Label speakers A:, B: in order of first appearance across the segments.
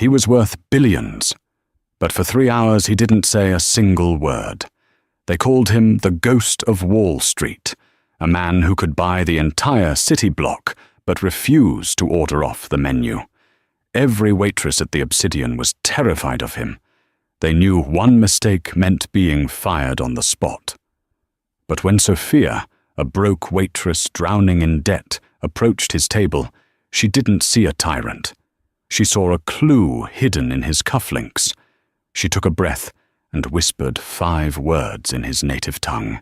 A: He was worth billions. But for 3 hours he didn't say a single word. They called him the Ghost of Wall Street, a man who could buy the entire city block but refused to order off the menu. Every waitress at the Obsidian was terrified of him. They knew one mistake meant being fired on the spot. But when Sophia, a broke waitress drowning in debt, approached his table, she didn't see a tyrant. She saw a clue hidden in his cufflinks. She took a breath and whispered 5 words in his native tongue.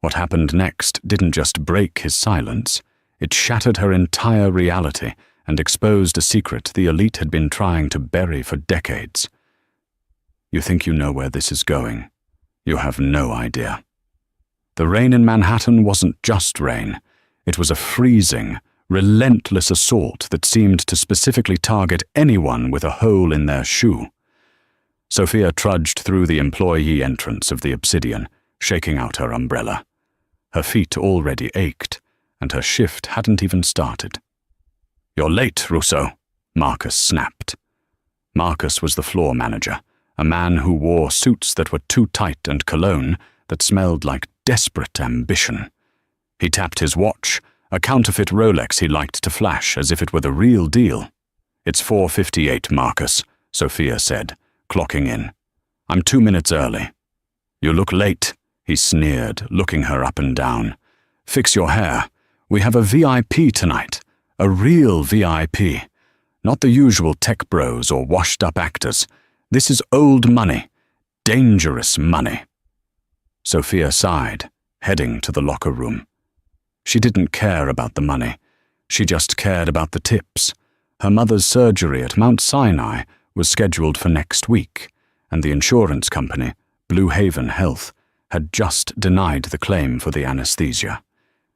A: What happened next didn't just break his silence, it shattered her entire reality and exposed a secret the elite had been trying to bury for decades. You think you know where this is going. You have no idea. The rain in Manhattan wasn't just rain. It was a freezing, relentless assault that seemed to specifically target anyone with a hole in their shoe. Sophia trudged through the employee entrance of the Obsidian, shaking out her umbrella. Her feet already ached, and her shift hadn't even started. "You're late, Russo," Marcus snapped. Marcus was the floor manager, a man who wore suits that were too tight and cologne that smelled like desperate ambition. He tapped his watch, a counterfeit Rolex he liked to flash as if it were the real deal. "It's 4:58, Marcus," Sophia said, clocking in. "I'm 2 minutes early." "You look late," he sneered, looking her up and down. "Fix your hair. We have a VIP tonight. A real VIP. Not the usual tech bros or washed-up actors. This is old money. Dangerous money." Sophia sighed, heading to the locker room. She didn't care about the money. She just cared about the tips. Her mother's surgery at Mount Sinai was scheduled for next week, and the insurance company, Blue Haven Health, had just denied the claim for the anesthesia.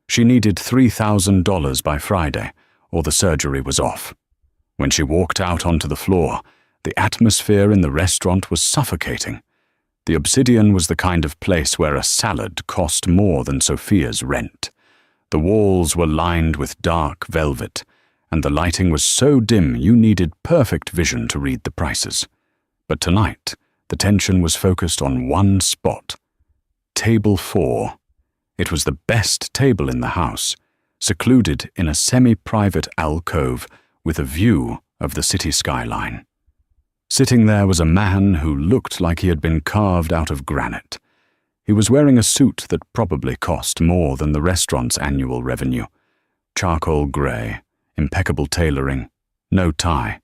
A: She needed $3,000 by Friday, or the surgery was off. When she walked out onto the floor, the atmosphere in the restaurant was suffocating. The Obsidian was the kind of place where a salad cost more than Sophia's rent. The walls were lined with dark velvet, and the lighting was so dim you needed perfect vision to read the prices. But tonight, the tension was focused on one spot. Table 4. It was the best table in the house, secluded in a semi-private alcove with a view of the city skyline. Sitting there was a man who looked like he had been carved out of granite. He was wearing a suit that probably cost more than the restaurant's annual revenue. Charcoal grey, impeccable tailoring, no tie.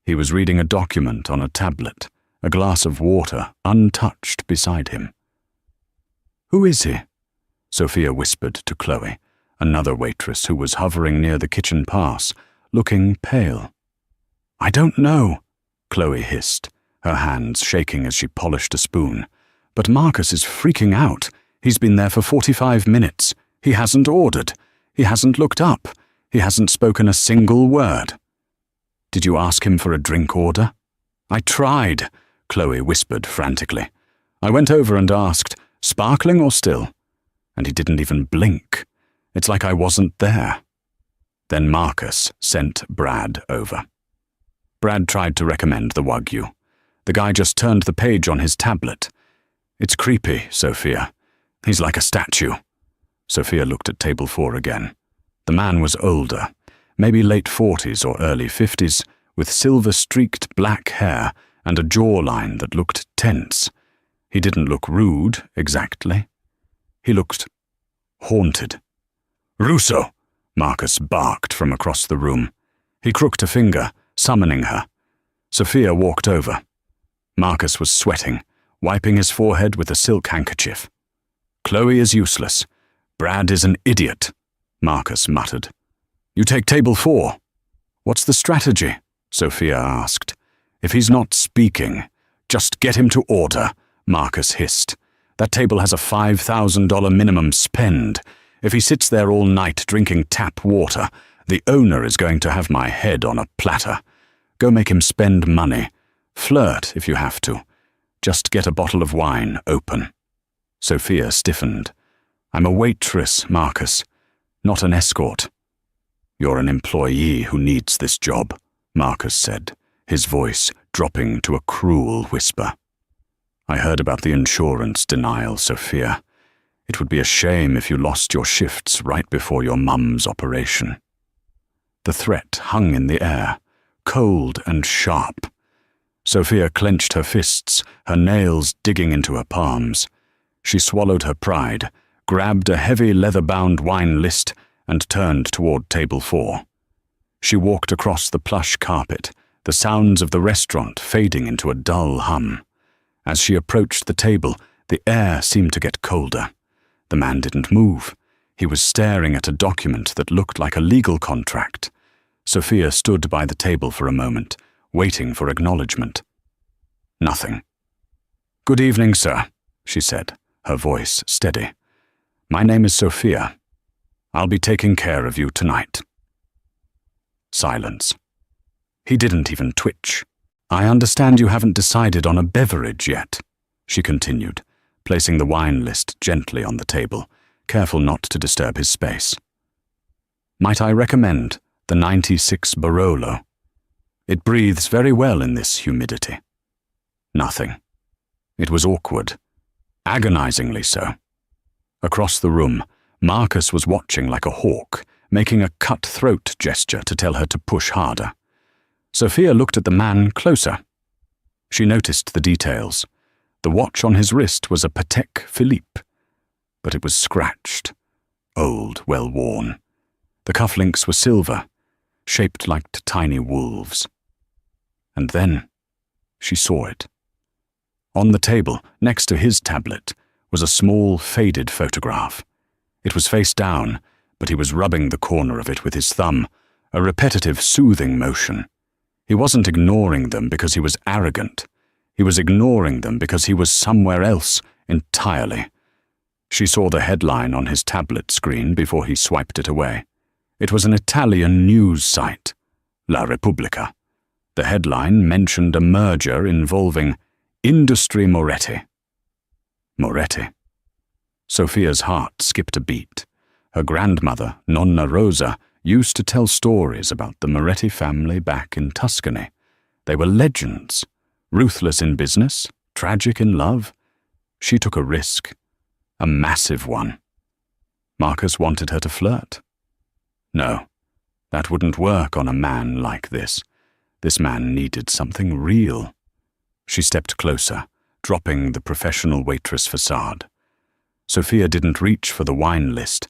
A: He was reading a document on a tablet, a glass of water untouched beside him. "Who is he?" Sophia whispered to Chloe, another waitress who was hovering near the kitchen pass, looking pale. "I don't know," Chloe hissed, her hands shaking as she polished a spoon. "But Marcus is freaking out. He's been there for 45 minutes. He hasn't ordered. He hasn't looked up. He hasn't spoken a single word." "Did you ask him for a drink order?" "I tried," Chloe whispered frantically. "I went over and asked, 'Sparkling or still?' And he didn't even blink. It's like I wasn't there." Then Marcus sent Brad over. Brad tried to recommend the Wagyu. The guy just turned the page on his tablet. "It's creepy, Sophia. He's like a statue." Sophia looked at table 4 again. The man was older, maybe late 40s or early 50s, with silver-streaked black hair and a jawline that looked tense. He didn't look rude, exactly. He looked haunted. "Russo!" Marcus barked from across the room. He crooked a finger, summoning her. Sophia walked over. Marcus was sweating, wiping his forehead with a silk handkerchief. "Chloe is useless. Brad is an idiot," Marcus muttered. "You take table 4. "What's the strategy?" Sophia asked. "If he's not speaking, just get him to order," Marcus hissed. "That table has a $5,000 minimum spend. If he sits there all night drinking tap water, the owner is going to have my head on a platter. Go make him spend money. Flirt if you have to. Just get a bottle of wine open." Sophia stiffened. "I'm a waitress, Marcus, not an escort." "You're an employee who needs this job," Marcus said, his voice dropping to a cruel whisper. I heard about the insurance denial, Sophia. It would be a shame if you lost your shifts right before your mum's operation. The threat hung in the air, cold and sharp. Sophia clenched her fists, her nails digging into her palms. She swallowed her pride, grabbed a heavy leather-bound wine list, and turned toward table 4. She walked across the plush carpet, the sounds of the restaurant fading into a dull hum. As she approached the table, the air seemed to get colder. The man didn't move. He was staring at a document that looked like a legal contract. Sophia stood by the table for a moment, waiting for acknowledgement. Nothing. Good evening, sir, she said, her voice steady. My name is Sophia. I'll be taking care of you tonight. Silence. He didn't even twitch. I understand you haven't decided on a beverage yet, she continued, placing the wine list gently on the table, careful not to disturb his space. Might I recommend the 96 Barolo? It breathes very well in this humidity. Nothing. It was awkward, agonizingly so. Across the room, Marcus was watching like a hawk, making a cut-throat gesture to tell her to push harder. Sophia looked at the man closer. She noticed the details. The watch on his wrist was a Patek Philippe, but it was scratched, old, well-worn. The cufflinks were silver, shaped like tiny wolves. And then she saw it. On the table, next to his tablet, was a small, faded photograph. It was face down, but he was rubbing the corner of it with his thumb, a repetitive, soothing motion. He wasn't ignoring them because he was arrogant. He was ignoring them because he was somewhere else entirely. She saw the headline on his tablet screen before he swiped it away. It was an Italian news site, La Repubblica. The headline mentioned a merger involving Industry Moretti. Moretti. Sophia's heart skipped a beat. Her grandmother, Nonna Rosa, used to tell stories about the Moretti family back in Tuscany. They were legends, ruthless in business, tragic in love. She took a risk, a massive one. Marcus wanted her to flirt. No, that wouldn't work on a man like this. This man needed something real. She stepped closer, dropping the professional waitress facade. Sophia didn't reach for the wine list.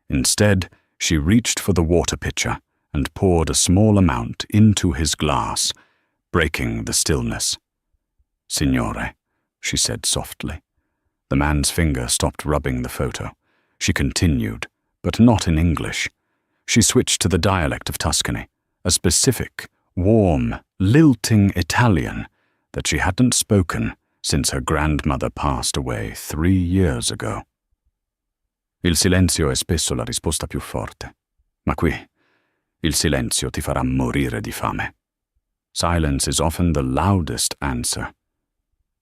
A: Instead, she reached for the water pitcher and poured a small amount into his glass, breaking the stillness. Signore, she said softly. The man's finger stopped rubbing the photo. She continued, but not in English. She switched to the dialect of Tuscany, a specific, warm, lilting Italian that she hadn't spoken since her grandmother passed away 3 years ago. Il silenzio è spesso la risposta più forte, ma qui il silenzio ti farà morire di fame. Silence is often the loudest answer,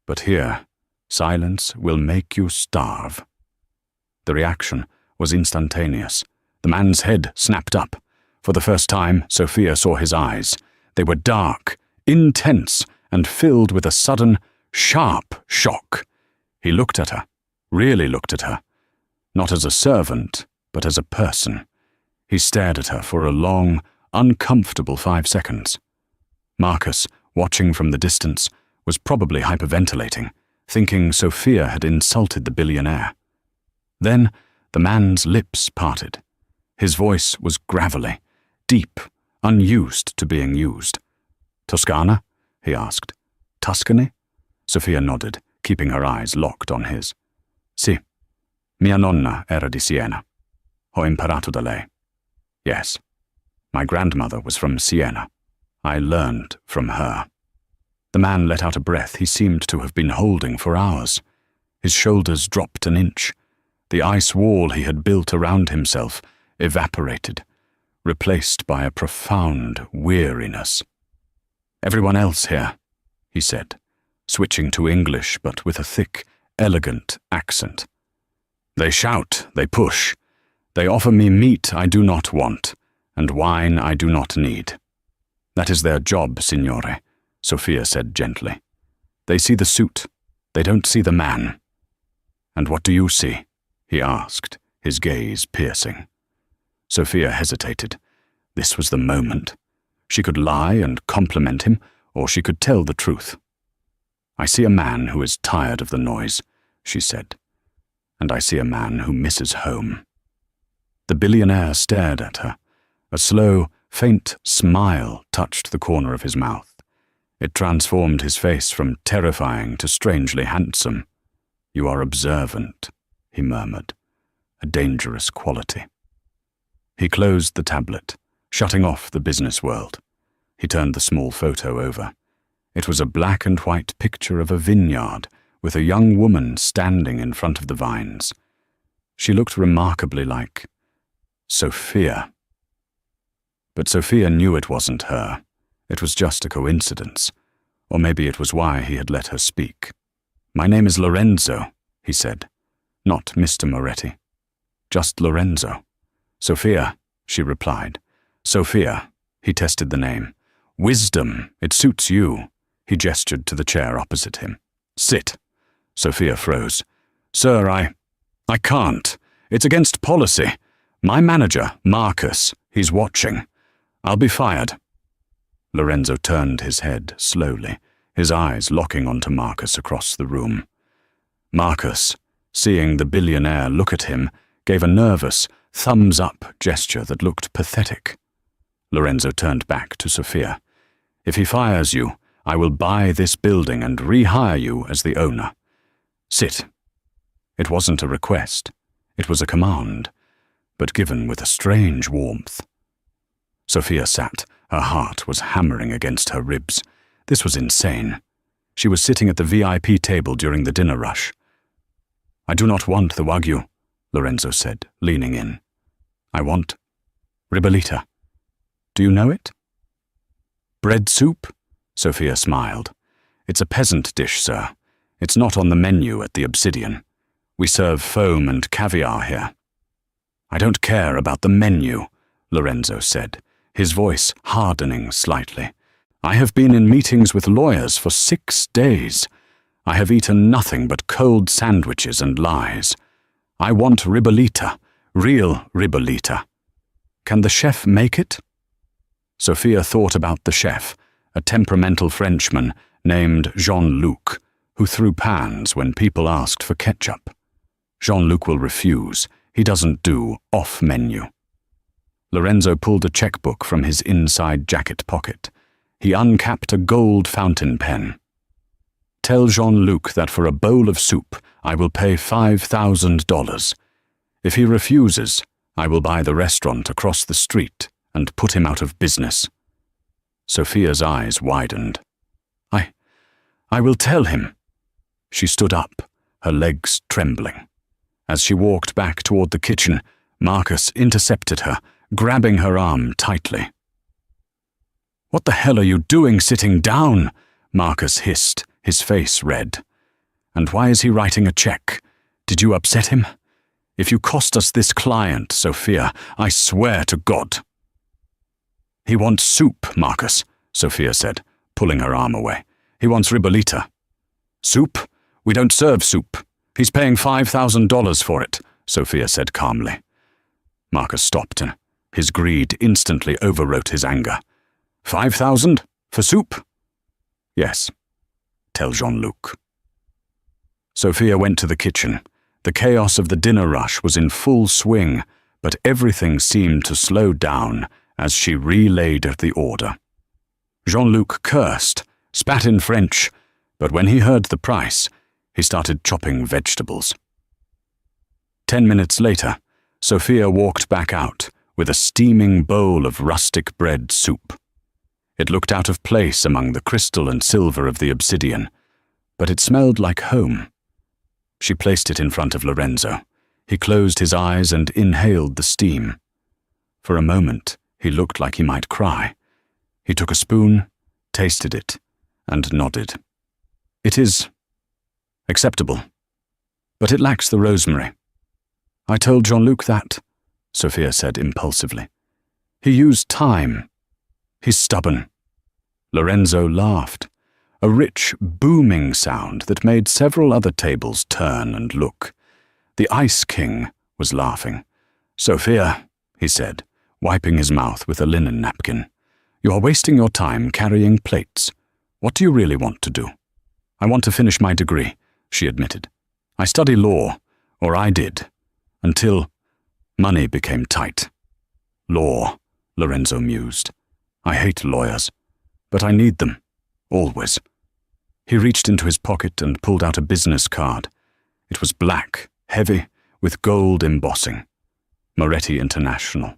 A: but here, silence will make you starve. The reaction was instantaneous. The man's head snapped up. For the first time, Sophia saw his eyes. They were dark, intense, and filled with a sudden, sharp shock. He looked at her, really looked at her. Not as a servant, but as a person. He stared at her for a long, uncomfortable 5 seconds. Marcus, watching from the distance, was probably hyperventilating, thinking Sophia had insulted the billionaire. Then the man's lips parted. His voice was gravelly, deep, unused to being used. Toscana? He asked. Tuscany? Sophia nodded, keeping her eyes locked on his. Sì. Mia nonna era di Siena. Ho imparato da lei. Yes. My grandmother was from Siena. I learned from her. The man let out a breath he seemed to have been holding for hours. His shoulders dropped an inch. The ice wall he had built around himself evaporated, replaced by a profound weariness. Everyone else here, he said, switching to English but with a thick, elegant accent. They shout, they push. They offer me meat I do not want, and wine I do not need. That is their job, signore, Sophia said gently. They see the suit. They don't see the man. And what do you see? He asked, his gaze piercing. Sophia hesitated. This was the moment. She could lie and compliment him, or she could tell the truth. I see a man who is tired of the noise, she said, and I see a man who misses home. The billionaire stared at her. A slow, faint smile touched the corner of his mouth. It transformed his face from terrifying to strangely handsome. You are observant, he murmured, a dangerous quality. He closed the tablet, shutting off the business world. He turned the small photo over. It was a black and white picture of a vineyard with a young woman standing in front of the vines. She looked remarkably like Sophia. But Sophia knew it wasn't her. It was just a coincidence. Or maybe it was why he had let her speak. My name is Lorenzo, he said. Not Mr. Moretti. Just Lorenzo. Sophia, she replied. Sophia, he tested the name. Wisdom, it suits you. He gestured to the chair opposite him. Sit. Sophia froze. Sir, I can't. It's against policy. My manager, Marcus, he's watching. I'll be fired. Lorenzo turned his head slowly, his eyes locking onto Marcus across the room. Marcus, seeing the billionaire look at him, gave a nervous, thumbs-up gesture that looked pathetic. Lorenzo turned back to Sophia. If he fires you, I will buy this building and rehire you as the owner. Sit. It wasn't a request. It was a command, but given with a strange warmth. Sophia sat. Her heart was hammering against her ribs. This was insane. She was sitting at the VIP table during the dinner rush. I do not want the Wagyu, Lorenzo said, leaning in. I want ribollita. Do you know it? Bread soup? Sophia smiled. It's a peasant dish, sir. It's not on the menu at the Obsidian. We serve foam and caviar here. I don't care about the menu, Lorenzo said, his voice hardening slightly. I have been in meetings with lawyers for 6 days. I have eaten nothing but cold sandwiches and lies. I want ribollita, real ribollita. Can the chef make it? Sophia thought about the chef, a temperamental Frenchman named Jean-Luc, who threw pans when people asked for ketchup. Jean-Luc will refuse. He doesn't do off-menu. Lorenzo pulled a checkbook from his inside jacket pocket. He uncapped a gold fountain pen. Tell Jean-Luc that for a bowl of soup, I will pay $5,000. If he refuses, I will buy the restaurant across the street and put him out of business. Sophia's eyes widened. I will tell him. She stood up, her legs trembling. As she walked back toward the kitchen, Marcus intercepted her, grabbing her arm tightly. What the hell are you doing sitting down? Marcus hissed, his face red. And why is he writing a check? Did you upset him? If you cost us this client, Sophia, I swear to God. He wants soup, Marcus, Sophia said, pulling her arm away. He wants ribollita. Soup? We don't serve soup. He's paying $5,000 for it, Sophia said calmly. Marcus stopped and his greed instantly overwrote his anger. 5,000? For soup? Yes. Tell Jean-Luc. Sophia went to the kitchen. The chaos of the dinner rush was in full swing, but everything seemed to slow down as she relayed the order. Jean-Luc cursed, spat in French, but when he heard the price, he started chopping vegetables. 10 minutes later, Sophia walked back out with a steaming bowl of rustic bread soup. It looked out of place among the crystal and silver of the obsidian, but it smelled like home. She placed it in front of Lorenzo. He closed his eyes and inhaled the steam. For a moment, he looked like he might cry. He took a spoon, tasted it, and nodded. It is acceptable, but it lacks the rosemary. I told Jean-Luc that, Sophia said impulsively. He used thyme. He's stubborn. Lorenzo laughed, a rich, booming sound that made several other tables turn and look. The Ice King was laughing. "Sophia," he said, wiping his mouth with a linen napkin, "you are wasting your time carrying plates. What do you really want to do?" "I want to finish my degree," she admitted. "I study law, or I did, until money became tight." "Law," Lorenzo mused. "I hate lawyers, but I need them, always." He reached into his pocket and pulled out a business card. It was black, heavy, with gold embossing. Moretti International.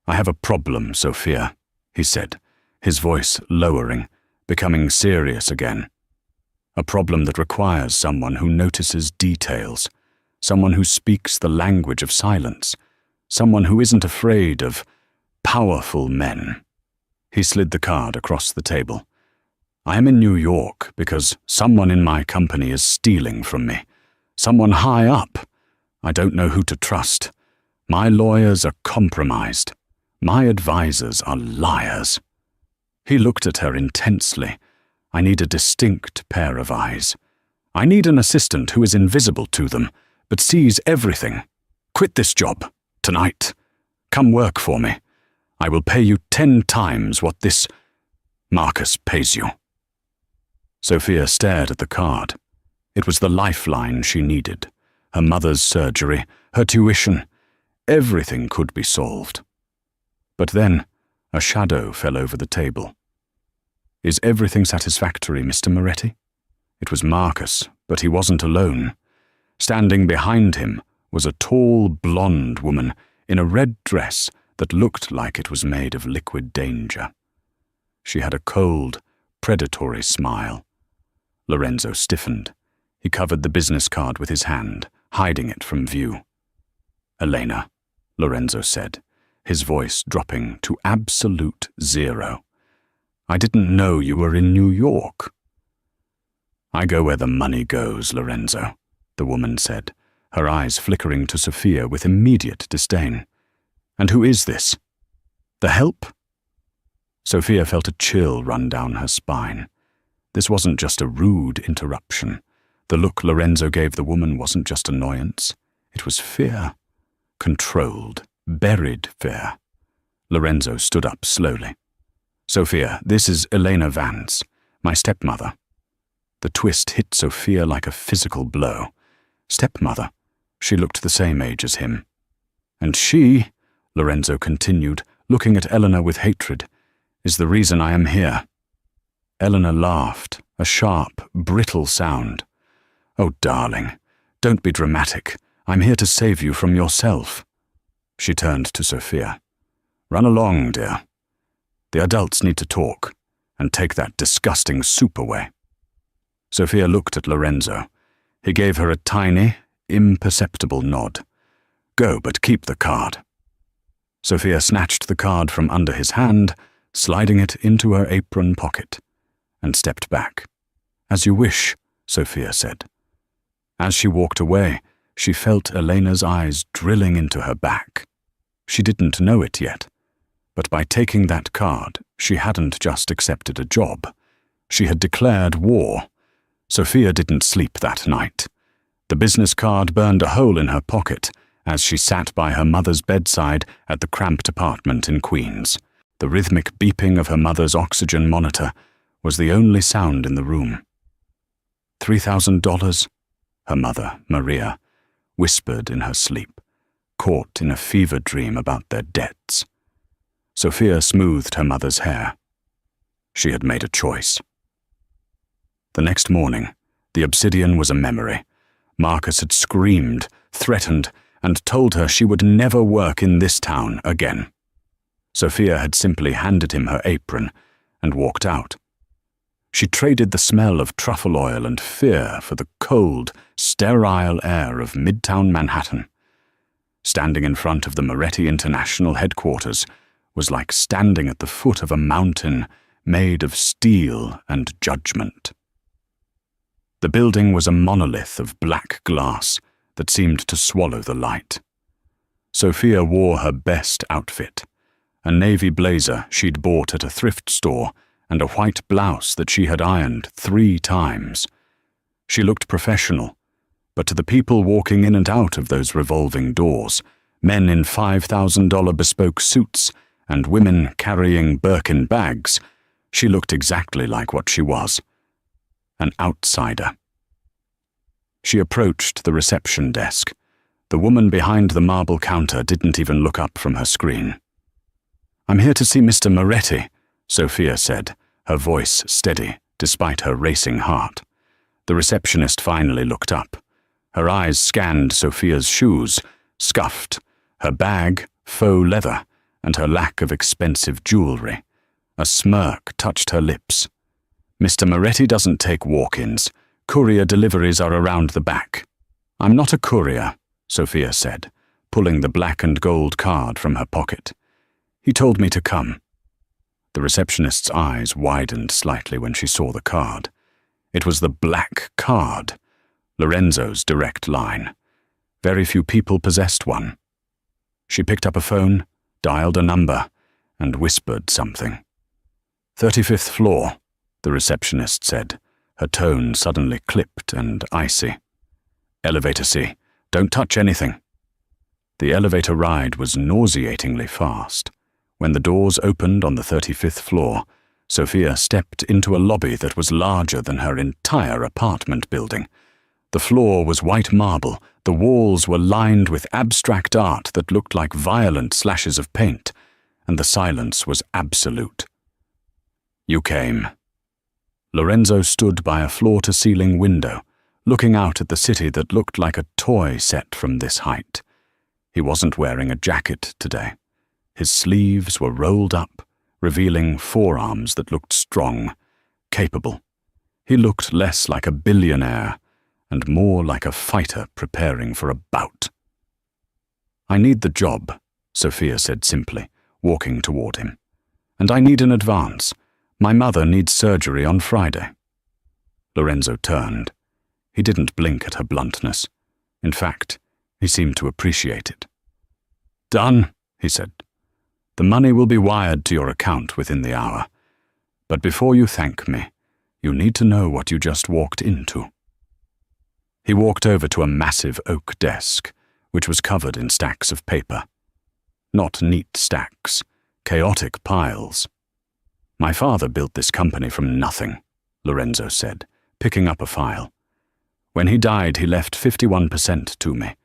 A: "I have a problem, Sophia," he said, his voice lowering, becoming serious again. "A problem that requires someone who notices details, someone who speaks the language of silence, someone who isn't afraid of powerful men." He slid the card across the table. "I am in New York because someone in my company is stealing from me. Someone high up. I don't know who to trust. My lawyers are compromised. My advisors are liars." He looked at her intensely. "I need a distinct pair of eyes. I need an assistant who is invisible to them, but sees everything. Quit this job, tonight. Come work for me. I will pay you 10 times what this Marcus pays you." Sophia stared at the card. It was the lifeline she needed. Her mother's surgery, her tuition. Everything could be solved. But then, a shadow fell over the table. "Is everything satisfactory, Mr. Moretti?" It was Marcus, but he wasn't alone. Standing behind him was a tall, blonde woman in a red dress that looked like it was made of liquid danger. She had a cold, predatory smile. Lorenzo stiffened. He covered the business card with his hand, hiding it from view. "Elena," Lorenzo said, his voice dropping to absolute zero. "I didn't know you were in New York." "I go where the money goes, Lorenzo," the woman said, her eyes flickering to Sophia with immediate disdain. "And who is this? The help?" Sophia felt a chill run down her spine. This wasn't just a rude interruption. The look Lorenzo gave the woman wasn't just annoyance. It was fear. Controlled, buried fear. Lorenzo stood up slowly. "Sophia, this is Elena Vance, my stepmother." The twist hit Sophia like a physical blow. Stepmother. She looked the same age as him. "And she," Lorenzo continued, looking at Elena with hatred, "is the reason I am here." Elena laughed, a sharp, brittle sound. "Oh, darling, don't be dramatic. I'm here to save you from yourself." She turned to Sophia. "Run along, dear. The adults need to talk, and take that disgusting soup away." Sophia looked at Lorenzo. He gave her a tiny, imperceptible nod. "Go, but keep the card." Sophia snatched the card from under his hand, sliding it into her apron pocket, and stepped back. "As you wish," Sophia said. As she walked away, she felt Elena's eyes drilling into her back. She didn't know it yet, but by taking that card, she hadn't just accepted a job. She had declared war. Sophia didn't sleep that night. The business card burned a hole in her pocket as she sat by her mother's bedside at the cramped apartment in Queens. The rhythmic beeping of her mother's oxygen monitor was the only sound in the room. $3,000, her mother, Maria, whispered in her sleep, caught in a fever dream about their debts. Sophia smoothed her mother's hair. She had made a choice. The next morning, the obsidian was a memory. Marcus had screamed, threatened, and told her she would never work in this town again. Sophia had simply handed him her apron and walked out. She traded the smell of truffle oil and fear for the cold, sterile air of Midtown Manhattan. Standing in front of the Moretti International headquarters was like standing at the foot of a mountain made of steel and judgment. The building was a monolith of black glass that seemed to swallow the light. Sophia wore her best outfit, a navy blazer she'd bought at a thrift store and a white blouse that she had ironed 3 times. She looked professional, but to the people walking in and out of those revolving doors, men in $5,000 bespoke suits and women carrying Birkin bags, she looked exactly like what she was, an outsider. She approached the reception desk. The woman behind the marble counter didn't even look up from her screen. "I'm here to see Mr. Moretti," Sophia said, her voice steady despite her racing heart. The receptionist finally looked up. Her eyes scanned Sophia's shoes, scuffed, her bag, faux leather, and her lack of expensive jewelry. A smirk touched her lips. "Mr. Moretti doesn't take walk-ins. Courier deliveries are around the back." "I'm not a courier," Sophia said, pulling the black and gold card from her pocket. "He told me to come." The receptionist's eyes widened slightly when she saw the card. It was the black card, Lorenzo's direct line. Very few people possessed one. She picked up a phone, dialed a number, and whispered something. 35th floor, the receptionist said, her tone suddenly clipped and icy. "Elevator C. Don't touch anything." The elevator ride was nauseatingly fast. When the doors opened on the 35th floor, Sophia stepped into a lobby that was larger than her entire apartment building. The floor was white marble, the walls were lined with abstract art that looked like violent slashes of paint, and the silence was absolute. "You came." Lorenzo stood by a floor-to-ceiling window, looking out at the city that looked like a toy set from this height. He wasn't wearing a jacket today. His sleeves were rolled up, revealing forearms that looked strong, capable. He looked less like a billionaire and more like a fighter preparing for a bout. "I need the job," Sophia said simply, walking toward him. "And I need an advance. My mother needs surgery on Friday." Lorenzo turned. He didn't blink at her bluntness. In fact, he seemed to appreciate it. "Done," he said. "The money will be wired to your account within the hour. But before you thank me, you need to know what you just walked into." He walked over to a massive oak desk, which was covered in stacks of paper. Not neat stacks, chaotic piles. "My father built this company from nothing," Lorenzo said, picking up a file. "When he died, he left 51% to me.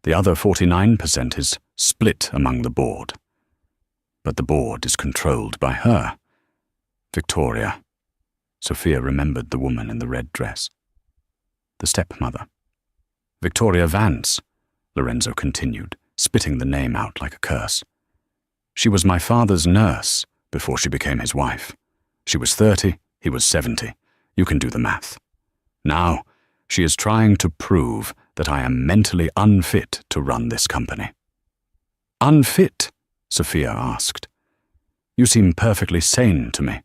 A: The other 49% is split among the board. But the board is controlled by her. Victoria." Sophia remembered the woman in the red dress. The stepmother. "Victoria Vance," Lorenzo continued, spitting the name out like a curse. "She was my father's nurse before she became his wife. She was 30, he was 70. You can do the math. Now, she is trying to prove that I am mentally unfit to run this company." "Unfit?" Sophia asked. "You seem perfectly sane to me.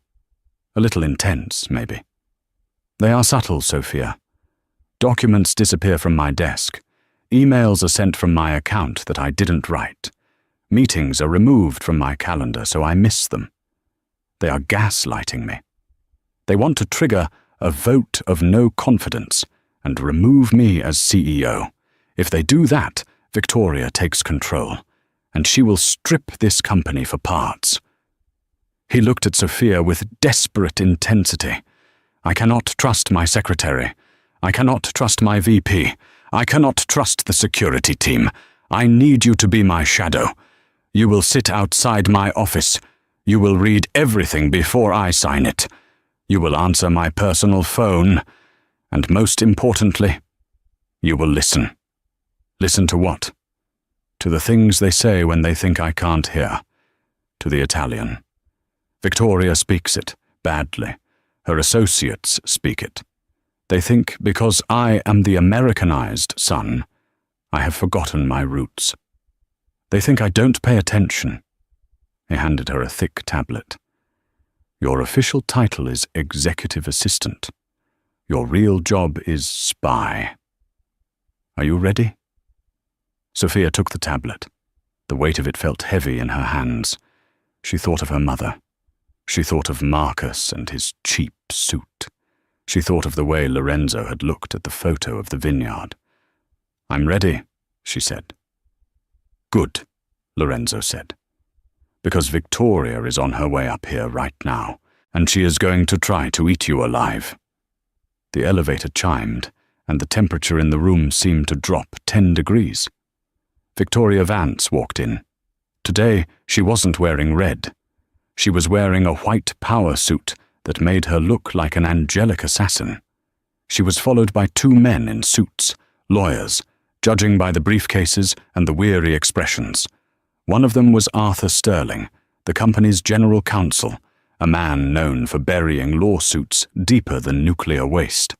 A: A little intense, maybe." "They are subtle, Sophia. Documents disappear from my desk. Emails are sent from my account that I didn't write. Meetings are removed from my calendar so I miss them. They are gaslighting me. They want to trigger a vote of no confidence and remove me as CEO. If they do that, Victoria takes control, and she will strip this company for parts." He looked at Sophia with desperate intensity. "I cannot trust my secretary. I cannot trust my VP. I cannot trust the security team. I need you to be my shadow. You will sit outside my office. You will read everything before I sign it. You will answer my personal phone. And most importantly, you will listen." "Listen to what?" "To the things they say when they think I can't hear. To the Italian. Victoria speaks it, badly. Her associates speak it. They think because I am the Americanized son, I have forgotten my roots. They think I don't pay attention." He handed her a thick tablet. "Your official title is executive assistant. Your real job is spy. Are you ready?" Sophia took the tablet. The weight of it felt heavy in her hands. She thought of her mother. She thought of Marcus and his cheap suit. She thought of the way Lorenzo had looked at the photo of the vineyard. "I'm ready," she said. "Good," Lorenzo said. "Because Victoria is on her way up here right now, and she is going to try to eat you alive." The elevator chimed, and the temperature in the room seemed to drop 10 degrees. Victoria Vance walked in. Today, she wasn't wearing red. She was wearing a white power suit that made her look like an angelic assassin. She was followed by 2 men in suits, lawyers, judging by the briefcases and the weary expressions. One of them was Arthur Sterling, the company's general counsel, a man known for burying lawsuits deeper than nuclear waste.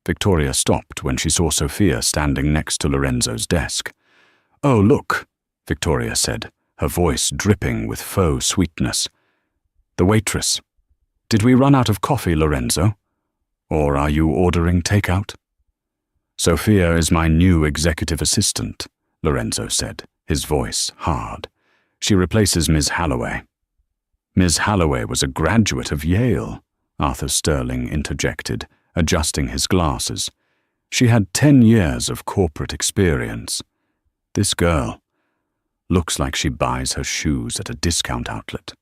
A: Victoria stopped when she saw Sophia standing next to Lorenzo's desk. "Oh, look," Victoria said, her voice dripping with faux sweetness. "The waitress. Did we run out of coffee, Lorenzo? Or are you ordering takeout?" "Sophia is my new executive assistant," Lorenzo said, his voice hard. "She replaces Ms. Halloway." "Ms. Halloway was a graduate of Yale," Arthur Sterling interjected, adjusting his glasses. "She had 10 years of corporate experience. This girl looks like she buys her shoes at a discount outlet."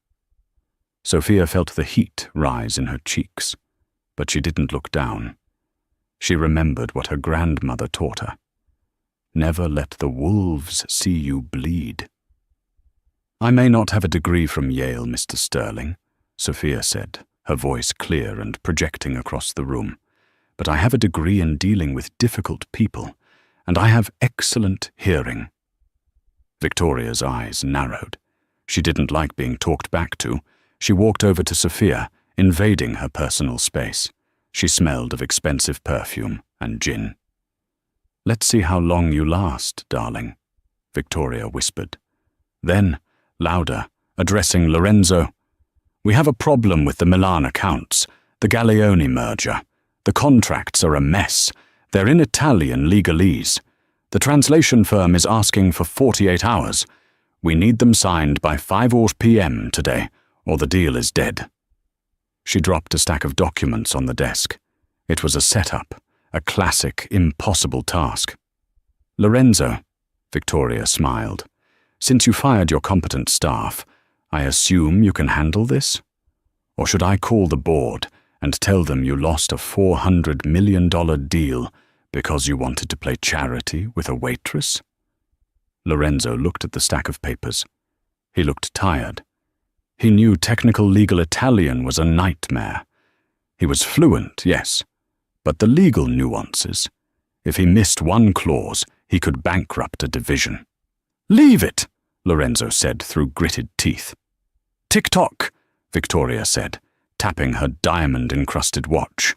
A: Sophia felt the heat rise in her cheeks, but she didn't look down. She remembered what her grandmother taught her. Never let the wolves see you bleed. "I may not have a degree from Yale, Mr. Sterling," Sophia said, her voice clear and projecting across the room, "but I have a degree in dealing with difficult people, and I have excellent hearing." Victoria's eyes narrowed. She didn't like being talked back to. She walked over to Sophia, invading her personal space. She smelled of expensive perfume and gin. "Let's see how long you last, darling," Victoria whispered. Then, louder, addressing Lorenzo, "We have a problem with the Milan accounts, the Galleoni merger. The contracts are a mess. They're in Italian legalese. The translation firm is asking for 48 hours. We need them signed by 5 p.m. today, or the deal is dead." She dropped a stack of documents on the desk. It was a setup, a classic, impossible task. "Lorenzo," Victoria smiled, "since you fired your competent staff, I assume you can handle this? Or should I call the board and tell them you lost a $400 million deal because you wanted to play charity with a waitress?" Lorenzo looked at the stack of papers. He looked tired. He knew technical legal Italian was a nightmare. He was fluent, yes, but the legal nuances. If he missed one clause, he could bankrupt a division. "Leave it," Lorenzo said through gritted teeth. "Tick-tock," Victoria said, tapping her diamond-encrusted watch.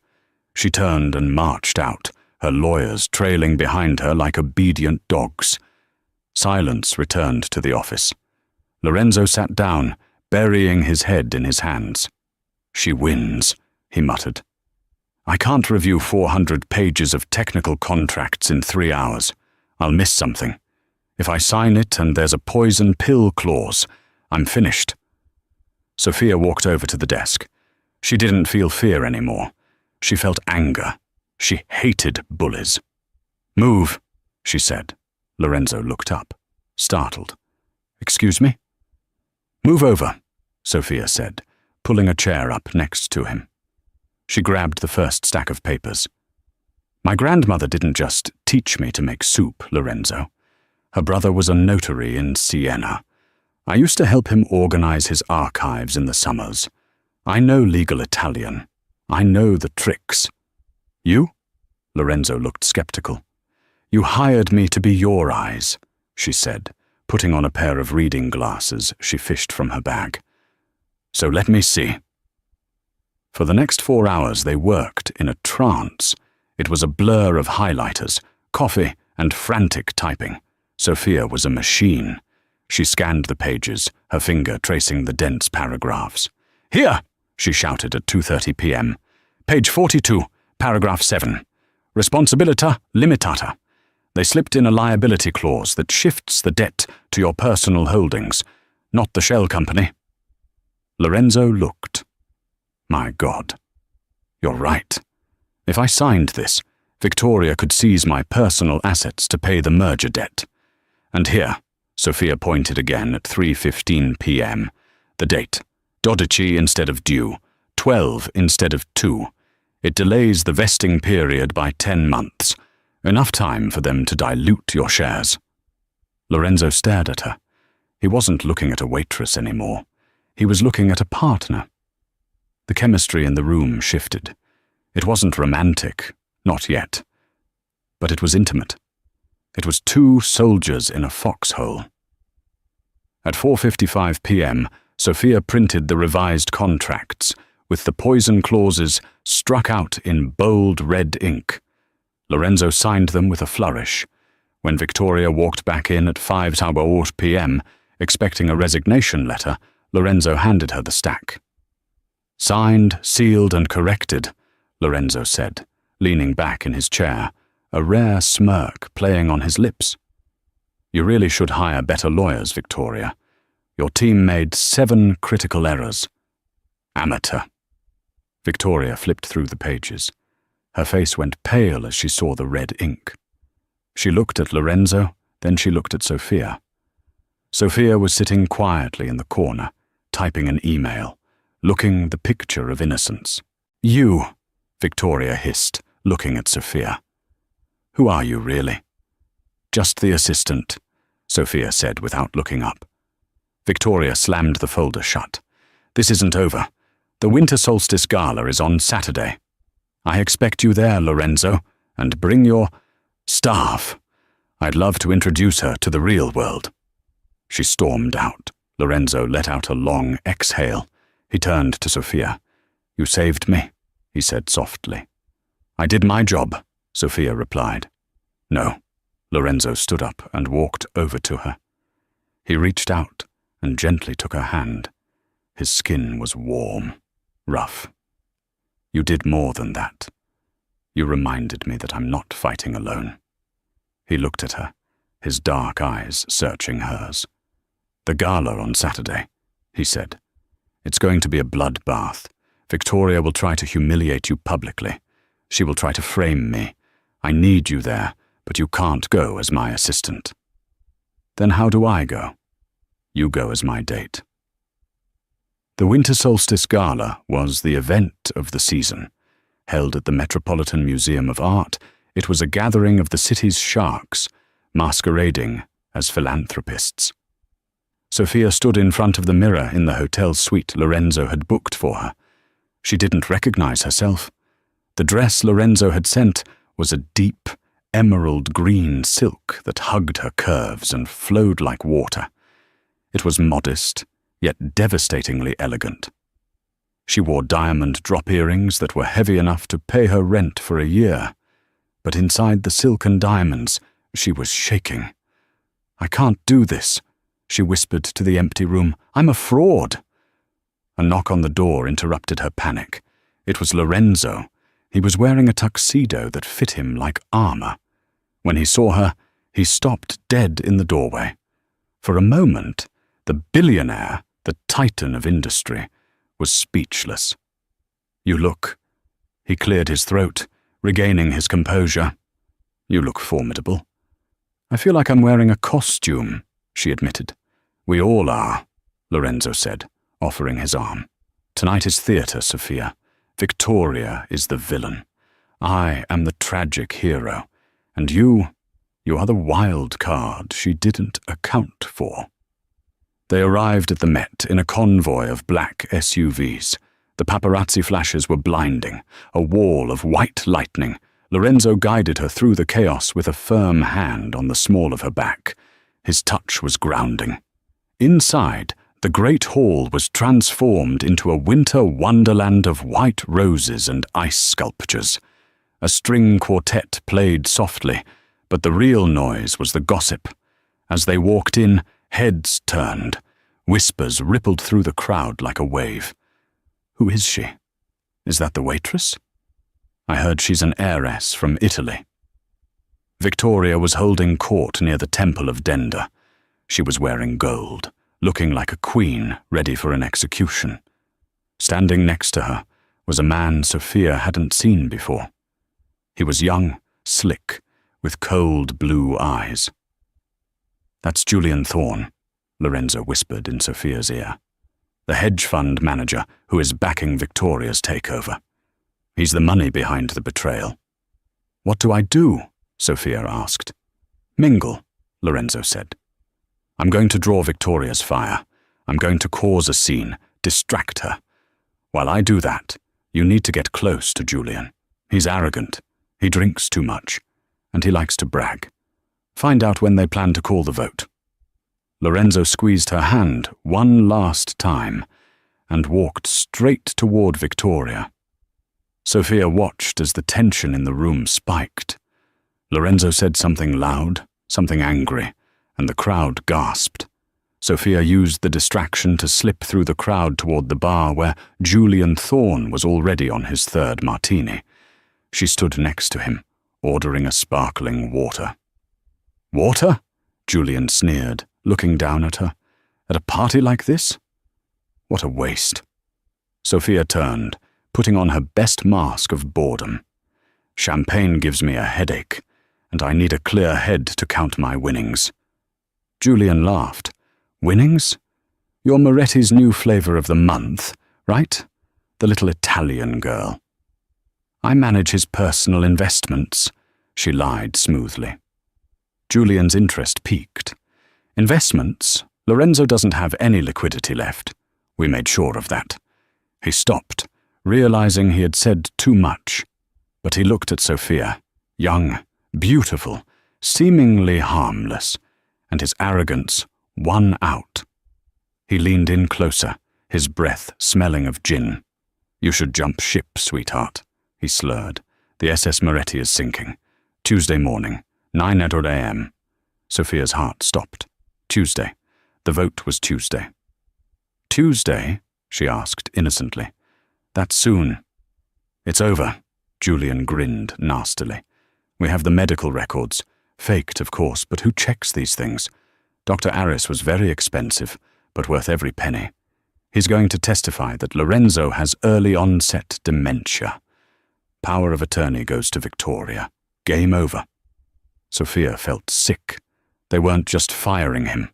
A: She turned and marched out, her lawyers trailing behind her like obedient dogs. Silence returned to the office. Lorenzo sat down, burying his head in his hands. "She wins," he muttered. "I can't review 400 pages of technical contracts in 3 hours. I'll miss something. If I sign it and there's a poison pill clause, I'm finished." Sophia walked over to the desk. She didn't feel fear anymore. She felt anger. She hated bullies. "Move," she said. Lorenzo looked up, startled. "Excuse me?" "Move over," Sophia said, pulling a chair up next to him. She grabbed the first stack of papers. "My grandmother didn't just teach me to make soup, Lorenzo. Her brother was a notary in Siena. I used to help him organize his archives in the summers. I know legal Italian. I know the tricks." "You?" Lorenzo looked skeptical. "You hired me to be your eyes," she said, putting on a pair of reading glasses she fished from her bag. "So let me see." For the next 4 hours they worked in a trance. It was a blur of highlighters, coffee, and frantic typing. Sophia was a machine. She scanned the pages, her finger tracing the dense paragraphs. "Here!" she shouted at 2:30 p.m. "Page 42, paragraph 7. Responsibilita limitata. They slipped in a liability clause that shifts the debt to your personal holdings, not the shell company." Lorenzo looked. My God. You're right. If I signed this, Victoria could seize my personal assets to pay the merger debt. And here, Sophia pointed again at 3:15 p.m. The date, 12 instead of due, 12 instead of 2. It delays the vesting period by 10 months. Enough time for them to dilute your shares. Lorenzo stared at her. He wasn't looking at a waitress anymore. He was looking at a partner. The chemistry in the room shifted. It wasn't romantic, not yet. But it was intimate. It was two soldiers in a foxhole. At 4:55 p.m., Sophia printed the revised contracts, with the poison clauses struck out in bold red ink. Lorenzo signed them with a flourish. When Victoria walked back in at 5:15 p.m., expecting a resignation letter, Lorenzo handed her the stack. Signed, sealed, and corrected, Lorenzo said, leaning back in his chair, a rare smirk playing on his lips. You really should hire better lawyers, Victoria. Your team made 7 critical errors. Amateur. Victoria flipped through the pages. Her face went pale as she saw the red ink. She looked at Lorenzo, then she looked at Sophia. Sophia was sitting quietly in the corner, typing an email, looking the picture of innocence. You, Victoria hissed, looking at Sophia. Who are you, really? Just the assistant, Sophia said without looking up. Victoria slammed the folder shut. This isn't over. The Winter Solstice Gala is on Saturday. I expect you there, Lorenzo, and bring your staff. I'd love to introduce her to the real world. She stormed out. Lorenzo let out a long exhale. He turned to Sophia. You saved me, he said softly. I did my job, Sophia replied. No. Lorenzo stood up and walked over to her. He reached out and gently took her hand. His skin was warm, rough. You did more than that. You reminded me that I'm not fighting alone. He looked at her, his dark eyes searching hers. The gala on Saturday, he said. It's going to be a bloodbath. Victoria will try to humiliate you publicly. She will try to frame me. I need you there, but you can't go as my assistant. Then how do I go? You go as my date. The Winter Solstice Gala was the event of the season. Held at the Metropolitan Museum of Art, it was a gathering of the city's sharks, masquerading as philanthropists. Sophia stood in front of the mirror in the hotel suite Lorenzo had booked for her. She didn't recognize herself. The dress Lorenzo had sent was a deep, emerald green silk that hugged her curves and flowed like water. It was modest, yet devastatingly elegant. She wore diamond drop earrings that were heavy enough to pay her rent for a year, but inside the silken diamonds, she was shaking. I can't do this, she whispered to the empty room. I'm a fraud. A knock on the door interrupted her panic. It was Lorenzo. He was wearing a tuxedo that fit him like armor. When he saw her, he stopped dead in the doorway. For a moment, the billionaire, the titan of industry, was speechless. You look. He cleared his throat, regaining his composure. You look formidable. I feel like I'm wearing a costume, she admitted. We all are, Lorenzo said, offering his arm. Tonight is theatre, Sophia. Victoria is the villain. I am the tragic hero. And you are the wild card she didn't account for. They arrived at the Met in a convoy of black SUVs. The paparazzi flashes were blinding, a wall of white lightning. Lorenzo guided her through the chaos with a firm hand on the small of her back. His touch was grounding. Inside, the great hall was transformed into a winter wonderland of white roses and ice sculptures. A string quartet played softly, but the real noise was the gossip. As they walked in, heads turned. Whispers rippled through the crowd like a wave. Who is she? Is that the waitress? I heard she's an heiress from Italy. Victoria was holding court near the Temple of Denda. She was wearing gold, looking like a queen ready for an execution. Standing next to her was a man Sophia hadn't seen before. He was young, slick, with cold blue eyes. "That's Julian Thorne," Lorenzo whispered in Sophia's ear. "The hedge fund manager who is backing Victoria's takeover. He's the money behind the betrayal." "What do I do?" Sophia asked. "Mingle," Lorenzo said. "I'm going to draw Victoria's fire. I'm going to cause a scene, distract her. While I do that, you need to get close to Julian. He's arrogant, he drinks too much, and he likes to brag. Find out when they plan to call the vote." Lorenzo squeezed her hand one last time and walked straight toward Victoria. Sophia watched as the tension in the room spiked. Lorenzo said something loud, something angry, and the crowd gasped. Sophia used the distraction to slip through the crowd toward the bar where Julian Thorne was already on his third martini. She stood next to him, ordering a sparkling water. "Water?" Julian sneered, looking down at her. "At a party like this? What a waste." Sophia turned, putting on her best mask of boredom. "Champagne gives me a headache, and I need a clear head to count my winnings." Julian laughed. "Winnings? You're Moretti's new flavor of the month, right? The little Italian girl." "I manage his personal investments," she lied smoothly. Julian's interest piqued. "Investments? Lorenzo doesn't have any liquidity left. We made sure of that." He stopped, realizing he had said too much. But he looked at Sophia, young, beautiful, seemingly harmless, and his arrogance won out. He leaned in closer, his breath smelling of gin. "You should jump ship, sweetheart," he slurred. "The SS Moretti is sinking. Tuesday morning, 9:00 a.m. Sophia's heart stopped. Tuesday. The vote was Tuesday. "Tuesday?" she asked innocently. "That's soon." "It's over," Julian grinned nastily. "We have the medical records. Faked, of course, but who checks these things? Dr. Aris was very expensive, but worth every penny. He's going to testify that Lorenzo has early-onset dementia. Power of attorney goes to Victoria. Game over." Sophia felt sick. They weren't just firing him.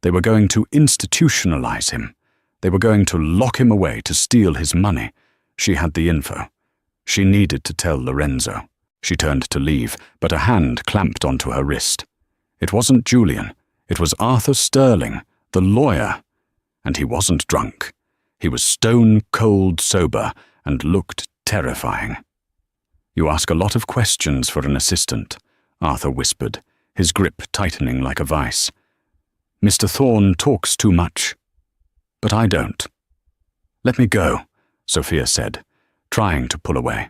A: They were going to institutionalize him. They were going to lock him away to steal his money. She had the info. She needed to tell Lorenzo. She turned to leave, but a hand clamped onto her wrist. It wasn't Julian. It was Arthur Sterling, the lawyer. And he wasn't drunk. He was stone-cold sober and looked terrifying. "You ask a lot of questions for an assistant," Arthur whispered, his grip tightening like a vice. "Mr. Thorne talks too much. But I don't." "Let me go," Sophia said, trying to pull away.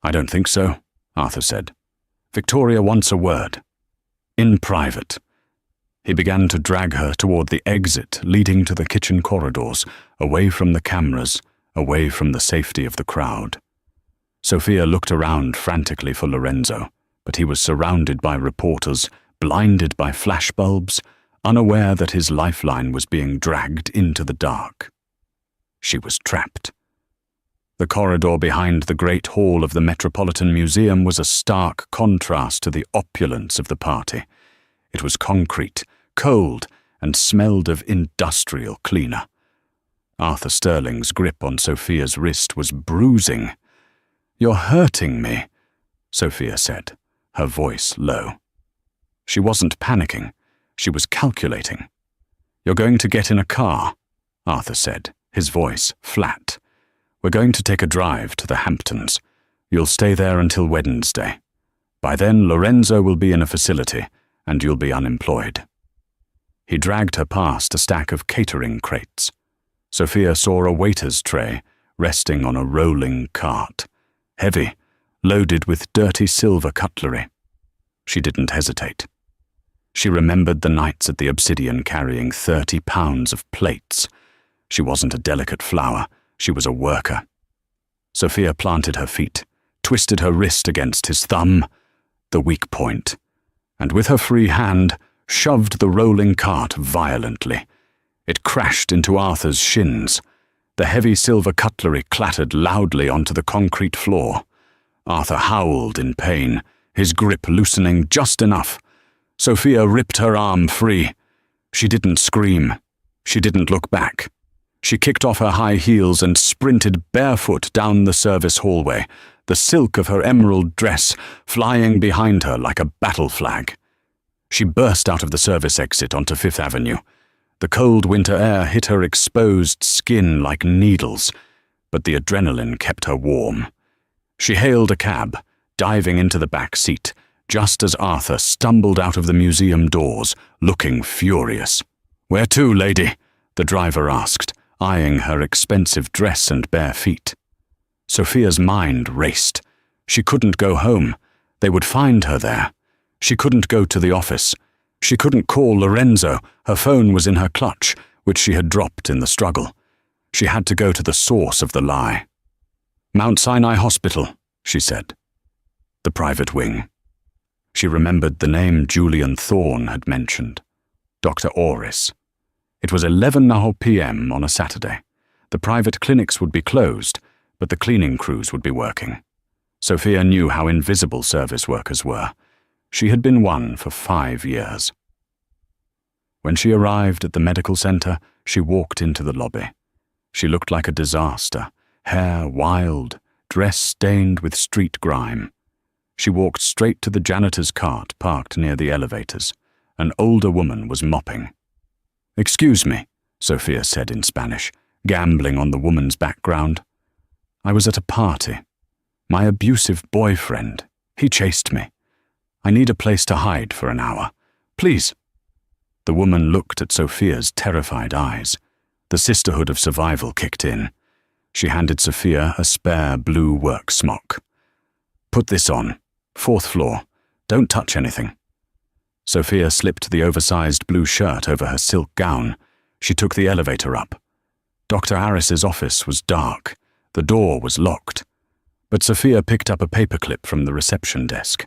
A: "I don't think so," Arthur said. "Victoria wants a word. In private." He began to drag her toward the exit leading to the kitchen corridors, away from the cameras, away from the safety of the crowd. Sophia looked around frantically for Lorenzo, but he was surrounded by reporters, blinded by flashbulbs, unaware that his lifeline was being dragged into the dark. She was trapped. The corridor behind the great hall of the Metropolitan Museum was a stark contrast to the opulence of the party. It was concrete, cold, and smelled of industrial cleaner. Arthur Sterling's grip on Sophia's wrist was bruising. "You're hurting me," Sophia said, her voice low. She wasn't panicking. She was calculating. "You're going to get in a car," Arthur said, his voice flat. "We're going to take a drive to the Hamptons. You'll stay there until Wednesday. By then, Lorenzo will be in a facility, and you'll be unemployed." He dragged her past a stack of catering crates. Sophia saw a waiter's tray resting on a rolling cart, heavy, loaded with dirty silver cutlery. She didn't hesitate. She remembered the nights at the Obsidian carrying 30 pounds of plates. She wasn't a delicate flower, she was a worker. Sophia planted her feet, twisted her wrist against his thumb, the weak point, and with her free hand shoved the rolling cart violently. It crashed into Arthur's shins. The heavy silver cutlery clattered loudly onto the concrete floor. Arthur howled in pain, his grip loosening just enough. Sophia ripped her arm free. She didn't scream. She didn't look back. She kicked off her high heels and sprinted barefoot down the service hallway, the silk of her emerald dress flying behind her like a battle flag. She burst out of the service exit onto Fifth Avenue. The cold winter air hit her exposed skin like needles, but the adrenaline kept her warm. She hailed a cab, diving into the back seat, just as Arthur stumbled out of the museum doors, looking furious. "Where to, lady?" the driver asked, eyeing her expensive dress and bare feet. Sophia's mind raced. She couldn't go home. They would find her there. She couldn't go to the office. She couldn't call Lorenzo. Her phone was in her clutch, which she had dropped in the struggle. She had to go to the source of the lie. "Mount Sinai Hospital," she said. The private wing. She remembered the name Julian Thorne had mentioned. Dr. Orris. It was 11 p.m. on a Saturday. The private clinics would be closed, but the cleaning crews would be working. Sophia knew how invisible service workers were. She had been one for 5 years. When she arrived at the medical center, she walked into the lobby. She looked like a disaster, hair wild, dress stained with street grime. She walked straight to the janitor's cart parked near the elevators. An older woman was mopping. "Excuse me," Sophia said in Spanish, gambling on the woman's background. "I was at a party. My abusive boyfriend, he chased me. I need a place to hide for an hour. Please." The woman looked at Sophia's terrified eyes. The sisterhood of survival kicked in. She handed Sophia a spare blue work smock. "Put this on. 4th floor. Don't touch anything." Sophia slipped the oversized blue shirt over her silk gown. She took the elevator up. Dr. Harris's office was dark. The door was locked. But Sophia picked up a paperclip from the reception desk.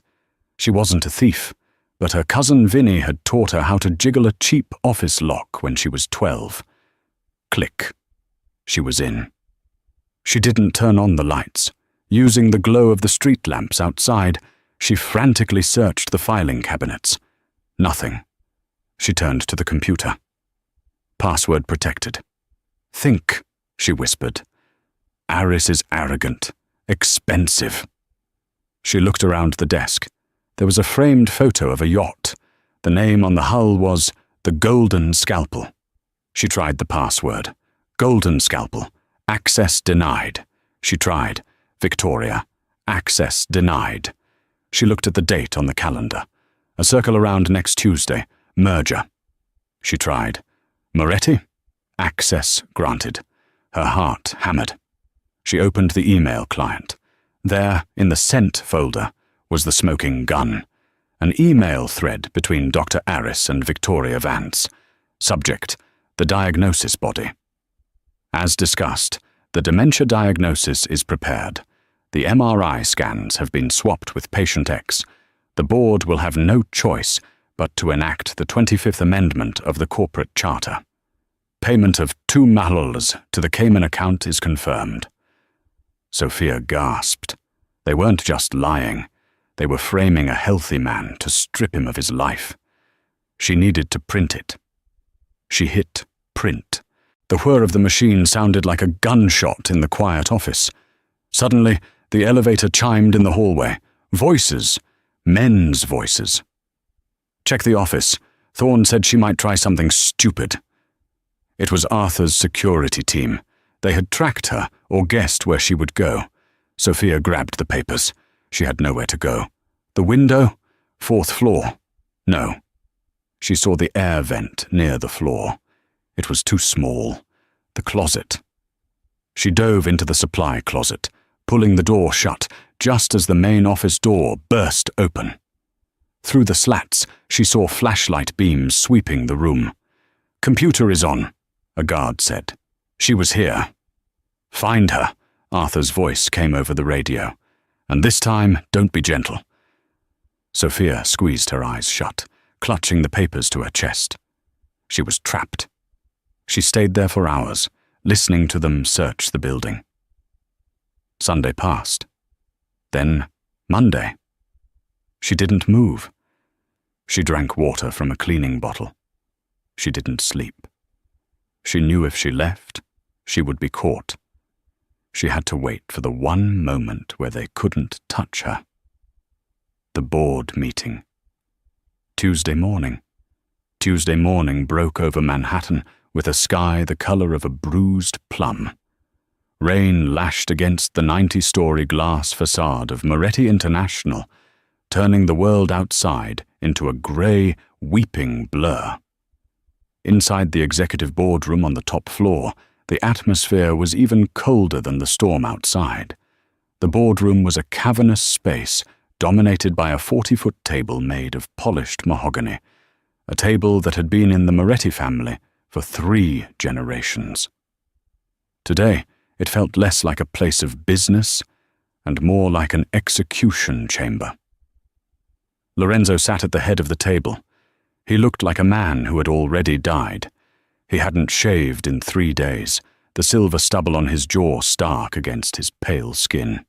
A: She wasn't a thief, but her cousin Vinny had taught her how to jiggle a cheap office lock when she was 12. Click. She was in. She didn't turn on the lights. Using the glow of the street lamps outside, she frantically searched the filing cabinets. Nothing. She turned to the computer. Password protected. "Think," she whispered. "Aris is arrogant, expensive." She looked around the desk. There was a framed photo of a yacht. The name on the hull was The Golden Scalpel. She tried the password. Golden Scalpel. Access denied. She tried. Victoria. Access denied. She looked at the date on the calendar. A circle around next Tuesday. Merger. She tried. Moretti? Access granted. Her heart hammered. She opened the email client. There, in the sent folder, was the smoking gun. An email thread between Dr. Aris and Victoria Vance. Subject, the diagnosis body. As discussed, the dementia diagnosis is prepared. The MRI scans have been swapped with patient X. The board will have no choice but to enact the 25th Amendment of the Corporate Charter. Payment of 2 mahols to the Cayman account is confirmed. Sophia gasped. They weren't just lying. They were framing a healthy man to strip him of his life. She needed to print it. She hit print. The whir of the machine sounded like a gunshot in the quiet office. Suddenly, the elevator chimed in the hallway. Voices. Men's voices. "Check the office. Thorne said she might try something stupid." It was Arthur's security team. They had tracked her or guessed where she would go. Sophia grabbed the papers. She had nowhere to go. The window? 4th floor. No. She saw the air vent near the floor. It was too small. The closet. She dove into the supply closet, pulling the door shut just as the main office door burst open. Through the slats, she saw flashlight beams sweeping the room. "Computer is on," a guard said. She was here. "Find her," Arthur's voice came over the radio. "And this time, don't be gentle." Sophia squeezed her eyes shut, clutching the papers to her chest. She was trapped. She stayed there for hours, listening to them search the building. Sunday passed. Then Monday. She didn't move. She drank water from a cleaning bottle. She didn't sleep. She knew if she left, she would be caught. She had to wait for the one moment where they couldn't touch her. The board meeting. Tuesday morning. Tuesday morning broke over Manhattan with a sky the color of a bruised plum. Rain lashed against the 90-story glass facade of Moretti International, turning the world outside into a grey, weeping blur. Inside the executive boardroom on the top floor, the atmosphere was even colder than the storm outside. The boardroom was a cavernous space dominated by a 40-foot table made of polished mahogany, a table that had been in the Moretti family for 3 generations. Today, it felt less like a place of business and more like an execution chamber. Lorenzo sat at the head of the table. He looked like a man who had already died. He hadn't shaved in 3 days, the silver stubble on his jaw stark against his pale skin.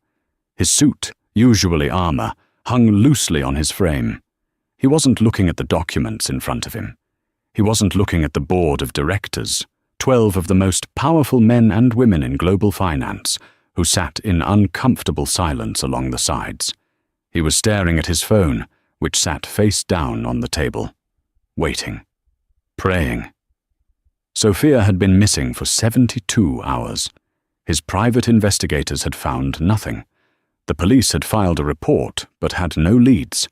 A: His suit, usually armor, hung loosely on his frame. He wasn't looking at the documents in front of him. He wasn't looking at the board of directors, 12 of the most powerful men and women in global finance, who sat in uncomfortable silence along the sides. He was staring at his phone, which sat face down on the table, waiting, praying. Sophia had been missing for 72 hours. His private investigators had found nothing. The police had filed a report, but had no leads.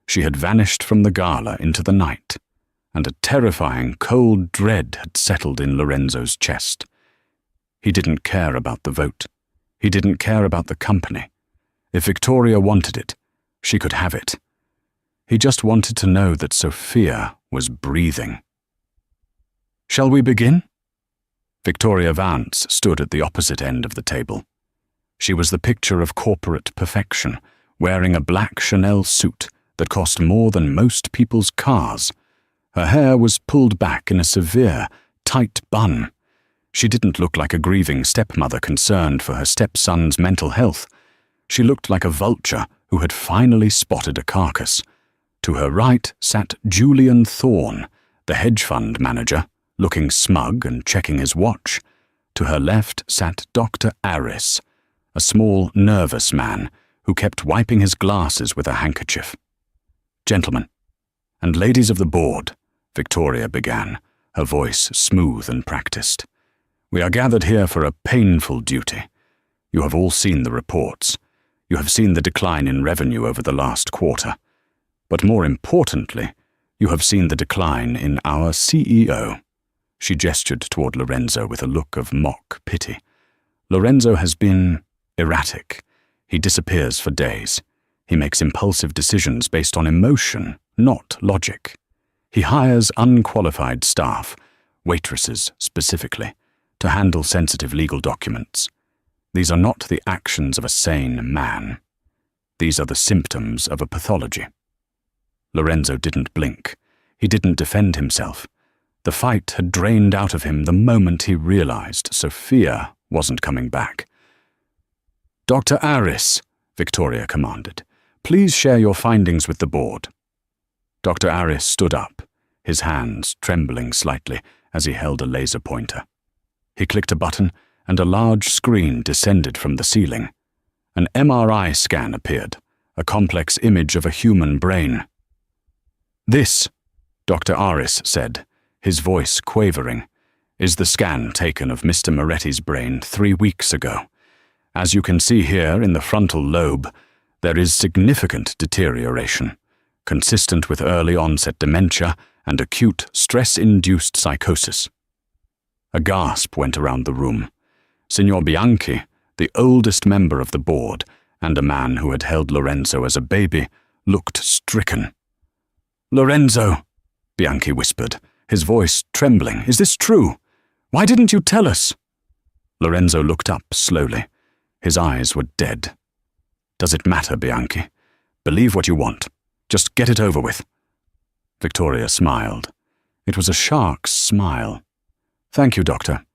A: She had vanished from the gala into the night, and a terrifying, cold dread had settled in Lorenzo's chest. He didn't care about the vote. He didn't care about the company. If Victoria wanted it, she could have it. He just wanted to know that Sophia was breathing. "Shall we begin?" Victoria Vance stood at the opposite end of the table. She was the picture of corporate perfection, wearing a black Chanel suit that cost more than most people's cars. Her hair was pulled back in a severe, tight bun. She didn't look like a grieving stepmother concerned for her stepson's mental health. She looked like a vulture who had finally spotted a carcass. To her right sat Julian Thorne, the hedge fund manager, looking smug and checking his watch. To her left sat Dr. Aris, a small, nervous man who kept wiping his glasses with a handkerchief. "Gentlemen, and ladies of the board," Victoria began, her voice smooth and practiced. "We are gathered here for a painful duty. You have all seen the reports. You have seen the decline in revenue over the last quarter. But more importantly, you have seen the decline in our CEO." She gestured toward Lorenzo with a look of mock pity. "Lorenzo has been erratic. He disappears for days. He makes impulsive decisions based on emotion, not logic. He hires unqualified staff, waitresses specifically, to handle sensitive legal documents. These are not the actions of a sane man. These are the symptoms of a pathology." Lorenzo didn't blink. He didn't defend himself. The fight had drained out of him the moment he realized Sophia wasn't coming back. "Dr. Aris," Victoria commanded, "please share your findings with the board." Dr. Aris stood up, his hands trembling slightly as he held a laser pointer. He clicked a button, and a large screen descended from the ceiling. An MRI scan appeared, a complex image of a human brain. "This," Dr. Aris said, his voice quavering, "is the scan taken of Mr. Moretti's brain 3 weeks ago. As you can see here in the frontal lobe, there is significant deterioration, consistent with early-onset dementia and acute stress-induced psychosis." A gasp went around the room. Signor Bianchi, the oldest member of the board, and a man who had held Lorenzo as a baby, looked stricken. "Lorenzo," Bianchi whispered, his voice trembling, "is this true? Why didn't you tell us?" Lorenzo looked up slowly. His eyes were dead. "Does it matter, Bianchi? Believe what you want. Just get it over with." Victoria smiled. It was a shark's smile. "Thank you, Doctor.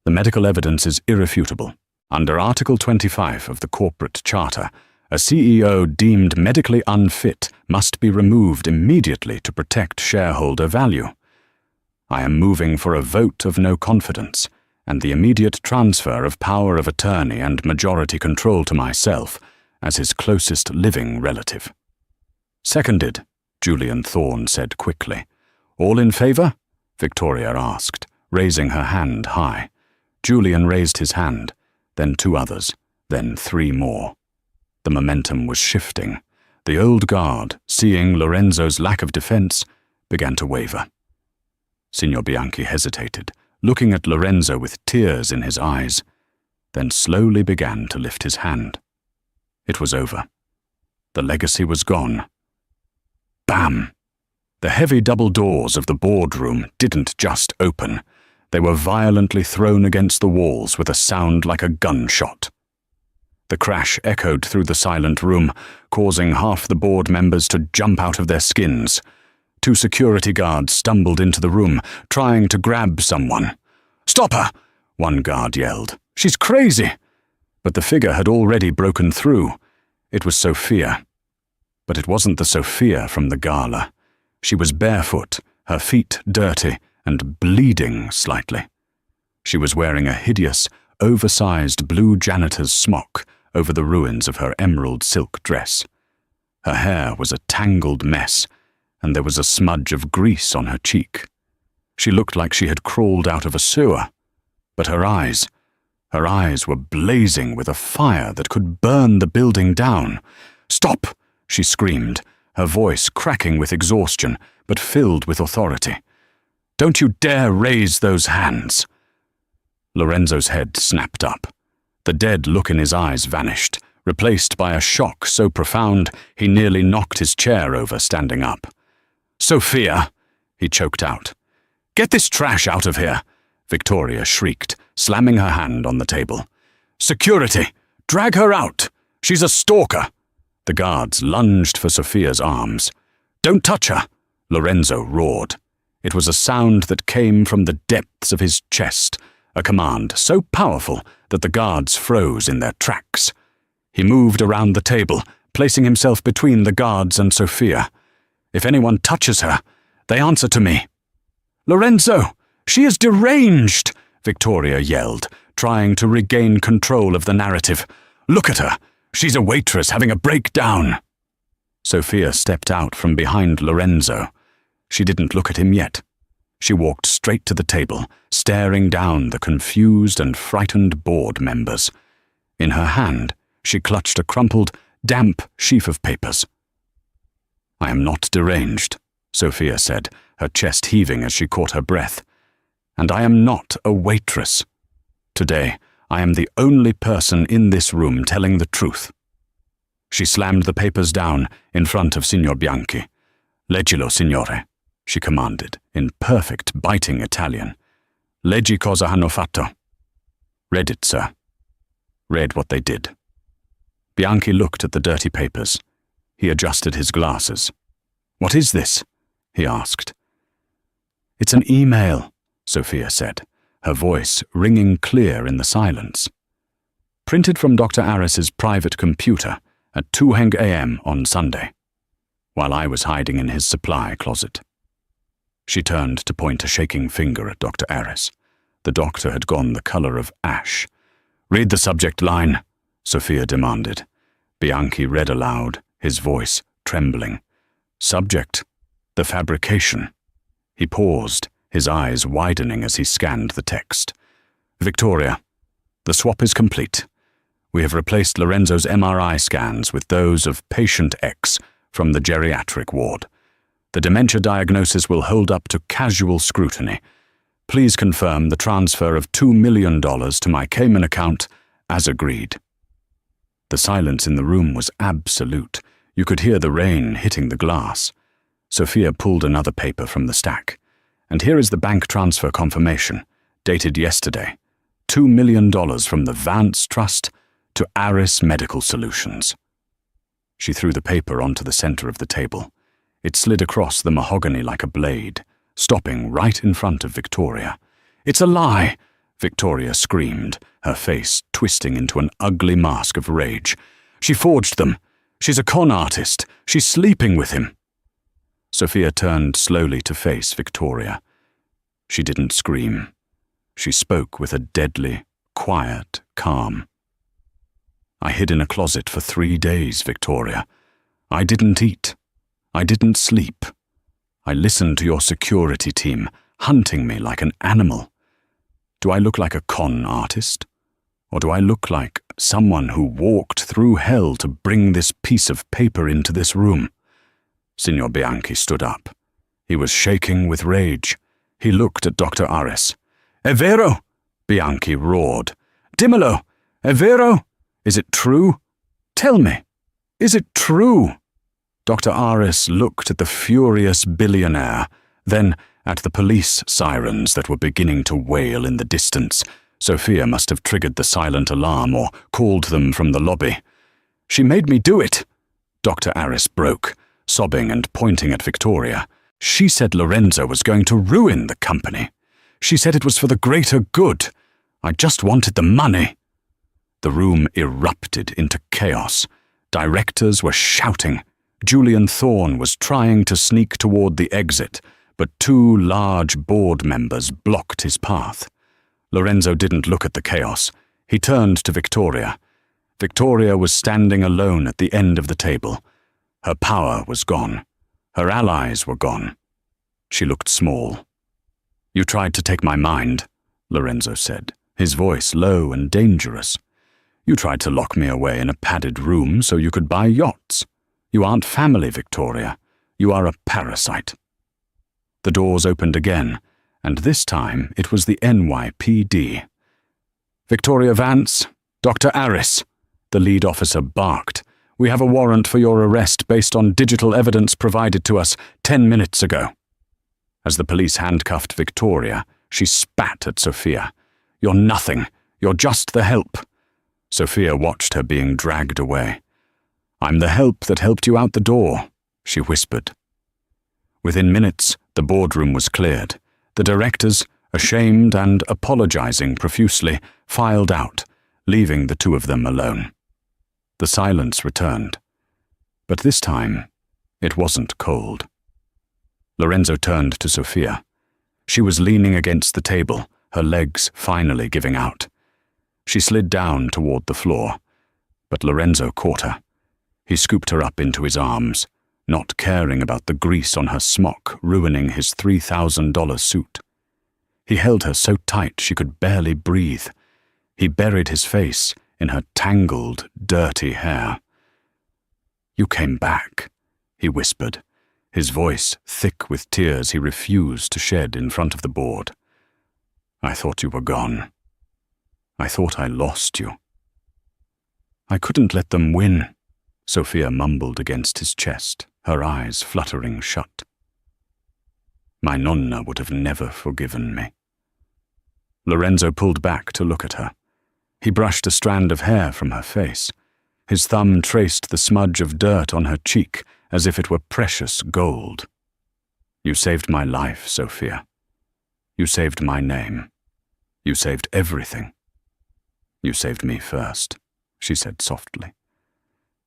A: The medical evidence is irrefutable. Under Article 25 of the Corporate Charter, a CEO deemed medically unfit must be removed immediately to protect shareholder value. I am moving for a vote of no confidence and the immediate transfer of power of attorney and majority control to myself as his closest living relative. Seconded, Julian Thorne said quickly. All in favour? Victoria asked, raising her hand high. Julian raised his hand, then 2 others, then 3 more. The momentum was shifting. The old guard, seeing Lorenzo's lack of defence, began to waver. Signor Bianchi hesitated, looking at Lorenzo with tears in his eyes, then slowly began to lift his hand. It was over. The legacy was gone. Bam! The heavy double doors of the boardroom didn't just open. They were violently thrown against the walls with a sound like a gunshot. The crash echoed through the silent room, causing half the board members to jump out of their skins. 2 security guards stumbled into the room, trying to grab someone. "Stop her!" one guard yelled. "She's crazy!" But the figure had already broken through. It was Sophia. But it wasn't the Sophia from the gala. She was barefoot, her feet dirty, and bleeding slightly. She was wearing a hideous, oversized blue janitor's smock over the ruins of her emerald silk dress. Her hair was a tangled mess, and there was a smudge of grease on her cheek. She looked like she had crawled out of a sewer. But her eyes were blazing with a fire that could burn the building down. "Stop!" she screamed, her voice cracking with exhaustion, but filled with authority. "Don't you dare raise those hands!" Lorenzo's head snapped up. The dead look in his eyes vanished, replaced by a shock so profound he nearly knocked his chair over standing up. "Sophia!" he choked out. "Get this trash out of here!" Victoria shrieked, slamming her hand on the table. "Security! Drag her out! She's a stalker!" The guards lunged for Sophia's arms. "Don't touch her!" Lorenzo roared. It was a sound that came from the depths of his chest, a command so powerful that the guards froze in their tracks. He moved around the table, placing himself between the guards and Sophia. "If anyone touches her, they answer to me." "Lorenzo! She is deranged!" Victoria yelled, trying to regain control of the narrative. "Look at her! She's a waitress having a breakdown!" Sophia stepped out from behind Lorenzo. She didn't look at him yet. She walked straight to the table, staring down the confused and frightened board members. In her hand, she clutched a crumpled, damp sheaf of papers. "I am not deranged," Sophia said, her chest heaving as she caught her breath. "And I am not a waitress. Today, I am the only person in this room telling the truth." She slammed the papers down in front of Signor Bianchi. "Leggilo, signore," she commanded, in perfect biting Italian. "Leggi cosa hanno fatto." "Read it, sir." "Read what they did." Bianchi looked at the dirty papers. He adjusted his glasses. "What is this?" he asked. "It's an email," Sophia said, her voice ringing clear in the silence. "Printed from Dr. Aris's private computer at 2 a.m. on Sunday, while I was hiding in his supply closet." She turned to point a shaking finger at Dr. Aris. The doctor had gone the colour of ash. "Read the subject line," Sophia demanded. Bianchi read aloud, his voice trembling. "Subject, the fabrication." He paused, his eyes widening as he scanned the text. "Victoria, the swap is complete. We have replaced Lorenzo's MRI scans with those of patient X from the geriatric ward. The dementia diagnosis will hold up to casual scrutiny. Please confirm the transfer of $2 million to my Cayman account as agreed." The silence in the room was absolute. You could hear the rain hitting the glass. Sophia pulled another paper from the stack. "And here is the bank transfer confirmation, dated yesterday. $2 million from the Vance Trust to Aris Medical Solutions." She threw the paper onto the center of the table. It slid across the mahogany like a blade, stopping right in front of Victoria. "It's a lie!" Victoria screamed, her face twisting into an ugly mask of rage. "She forged them. She's a con artist. She's sleeping with him." Sophia turned slowly to face Victoria. She didn't scream. She spoke with a deadly, quiet calm. "I hid in a closet for 3 days, Victoria. I didn't eat. I didn't sleep. I listened to your security team, hunting me like an animal. Do I look like a con artist? Or do I look like someone who walked through hell to bring this piece of paper into this room?" Signor Bianchi stood up. He was shaking with rage. He looked at Dr. Aris. "È vero?" Bianchi roared. "Dimmelo! È vero? Is it true? Tell me, is it true?" Dr. Aris looked at the furious billionaire, then at the police sirens that were beginning to wail in the distance. Sophia must have triggered the silent alarm or called them from the lobby. "She made me do it!" Dr. Aris broke, sobbing and pointing at Victoria. "She said Lorenzo was going to ruin the company. She said it was for the greater good. I just wanted the money." The room erupted into chaos. Directors were shouting. Julian Thorne was trying to sneak toward the exit, but 2 large board members blocked his path. Lorenzo didn't look at the chaos. He turned to Victoria. Victoria was standing alone at the end of the table. Her power was gone. Her allies were gone. She looked small. "You tried to take my mind," Lorenzo said, his voice low and dangerous. "You tried to lock me away in a padded room so you could buy yachts. You aren't family, Victoria. You are a parasite." The doors opened again, and this time it was the NYPD. "Victoria Vance, Dr. Aris," the lead officer barked. "We have a warrant for your arrest based on digital evidence provided to us 10 minutes ago." As the police handcuffed Victoria, she spat at Sophia. "You're nothing. You're just the help." Sophia watched her being dragged away. "I'm the help that helped you out the door," she whispered. Within minutes, the boardroom was cleared. The directors, ashamed and apologizing profusely, filed out, leaving the 2 of them alone. The silence returned. But this time, it wasn't cold. Lorenzo turned to Sophia. She was leaning against the table, her legs finally giving out. She slid down toward the floor, but Lorenzo caught her. He scooped her up into his arms, not caring about the grease on her smock ruining his $3,000 suit. He held her so tight she could barely breathe. He buried his face in her tangled, dirty hair. "You came back," he whispered, his voice thick with tears he refused to shed in front of the board. "I thought you were gone. I thought I lost you." "I couldn't let them win," Sophia mumbled against his chest, her eyes fluttering shut. "My nonna would have never forgiven me." Lorenzo pulled back to look at her. He brushed a strand of hair from her face. His thumb traced the smudge of dirt on her cheek as if it were precious gold. "You saved my life, Sophia. You saved my name. You saved everything. You saved me first," she said softly.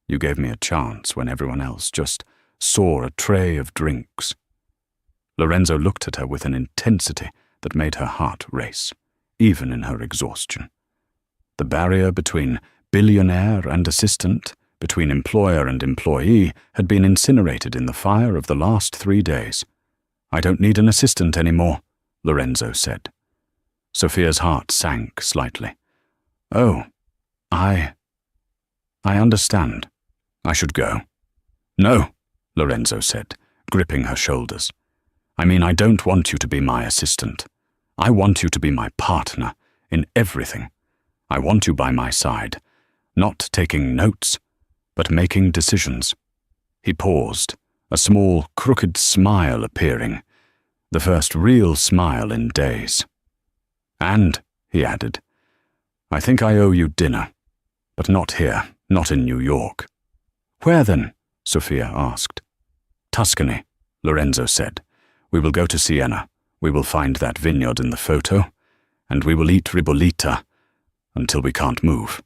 A: "You gave me a chance when everyone else just saw a tray of drinks." Lorenzo looked at her with an intensity that made her heart race, even in her exhaustion. The barrier between billionaire and assistant, between employer and employee, had been incinerated in the fire of the last 3 days. "I don't need an assistant anymore," Lorenzo said. Sophia's heart sank slightly. "Oh, I understand. I should go." "No," Lorenzo said, gripping her shoulders. "I mean, I don't want you to be my assistant. I want you to be my partner in everything. I want you by my side, not taking notes, but making decisions." He paused, a small, crooked smile appearing, the first real smile in days. "And," he added, "I think I owe you dinner, but not here, not in New York." "Where then?" Sophia asked. "Tuscany," Lorenzo said. "We will go to Siena. We will find that vineyard in the photo, and we will eat ribollita until we can't move."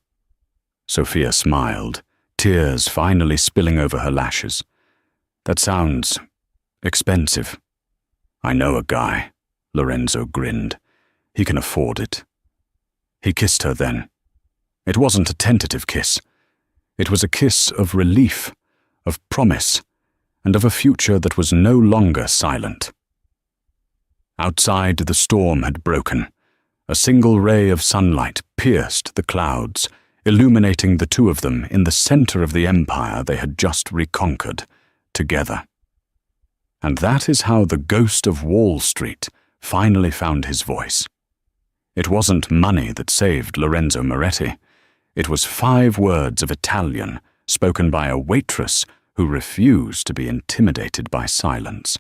A: Sophia smiled, tears finally spilling over her lashes. "That sounds expensive." "I know a guy," Lorenzo grinned. "He can afford it." He kissed her then. It wasn't a tentative kiss. It was a kiss of relief, of promise, and of a future that was no longer silent. Outside, the storm had broken. A single ray of sunlight pierced the clouds, illuminating the two of them in the center of the empire they had just reconquered, together. And that is how the ghost of Wall Street finally found his voice. It wasn't money that saved Lorenzo Moretti. It was 5 words of Italian spoken by a waitress who refused to be intimidated by silence.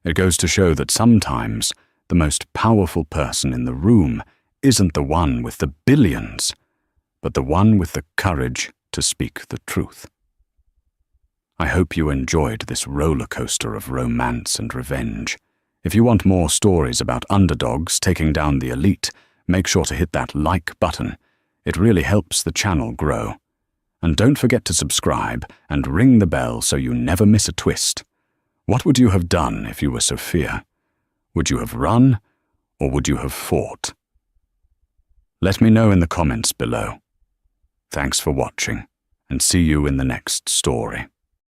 A: It goes to show that sometimes the most powerful person in the room isn't the one with the billions, but the one with the courage to speak the truth. I hope you enjoyed this roller coaster of romance and revenge. If you want more stories about underdogs taking down the elite, make sure to hit that like button. It really helps the channel grow. And don't forget to subscribe and ring the bell so you never miss a twist. What would you have done if you were Sophia? Would you have run, or would you have fought? Let me know in the comments below. Thanks for watching, and see you in the next story.